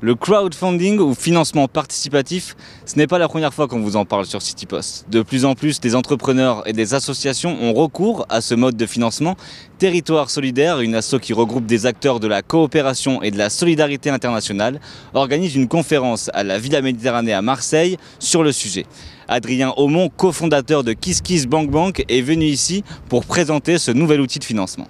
Le crowdfunding ou financement participatif, ce n'est pas la première fois qu'on vous en parle sur CityPost. De plus en plus, des entrepreneurs et des associations ont recours à ce mode de financement. Territoire solidaire, une asso qui regroupe des acteurs de la coopération et de la solidarité internationale, organise une conférence à la Villa Méditerranée à Marseille sur le sujet. Adrien Aumont, cofondateur de KissKissBankBank, est venu ici pour présenter ce nouvel outil de financement.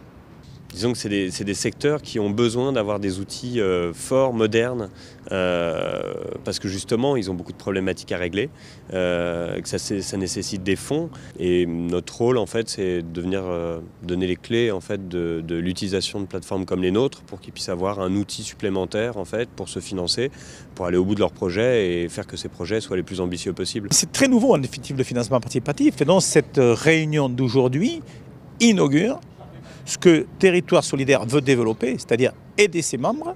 Disons que c'est des secteurs qui ont besoin d'avoir des outils forts, modernes, parce que justement, ils ont beaucoup de problématiques à régler, que ça nécessite des fonds. Et notre rôle, en fait, c'est de venir donner les clés en fait, de l'utilisation de plateformes comme les nôtres pour qu'ils puissent avoir un outil supplémentaire en fait, pour se financer, pour aller au bout de leurs projets et faire que ces projets soient les plus ambitieux possibles. C'est très nouveau, en définitive, le financement participatif. Et donc, cette réunion d'aujourd'hui inaugure ce que Territoire solidaire veut développer, c'est-à-dire aider ses membres,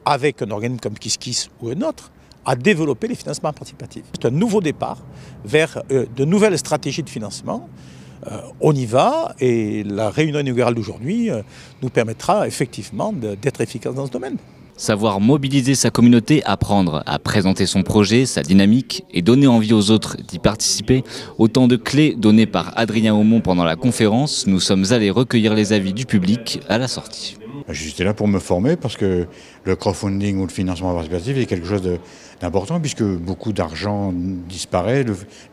avec un organisme comme KissKiss ou un autre, à développer les financements participatifs. C'est un nouveau départ vers de nouvelles stratégies de financement. On y va et la réunion inaugurale d'aujourd'hui nous permettra effectivement d'être efficace dans ce domaine. Savoir mobiliser sa communauté, apprendre à présenter son projet, sa dynamique et donner envie aux autres d'y participer. Autant de clés données par Adrien Aumont pendant la conférence. Nous sommes allés recueillir les avis du public à la sortie. J'étais là pour me former parce que le crowdfunding ou le financement participatif est quelque chose d'important puisque beaucoup d'argent disparaît,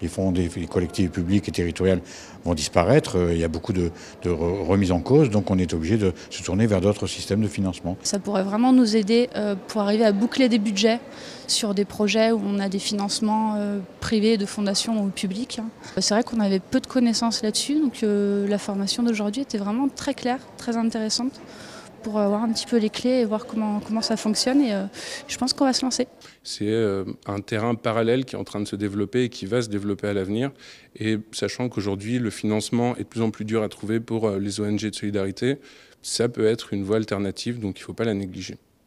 les fonds des collectivités publiques et territoriales vont disparaître, il y a beaucoup de remises en cause, donc on est obligé de se tourner vers d'autres systèmes de financement. Ça pourrait vraiment nous aider pour arriver à boucler des budgets sur des projets où on a des financements privés de fondations ou publics. C'est vrai qu'on avait peu de connaissances là-dessus, donc la formation d'aujourd'hui était vraiment très claire, très intéressante, pour avoir un petit peu les clés et voir comment ça fonctionne et je pense qu'on va se lancer. C'est un terrain parallèle qui est en train de se développer et qui va se développer à l'avenir. Et sachant qu'aujourd'hui, le financement est de plus en plus dur à trouver pour les ONG de solidarité, ça peut être une voie alternative, donc il ne faut pas la négliger.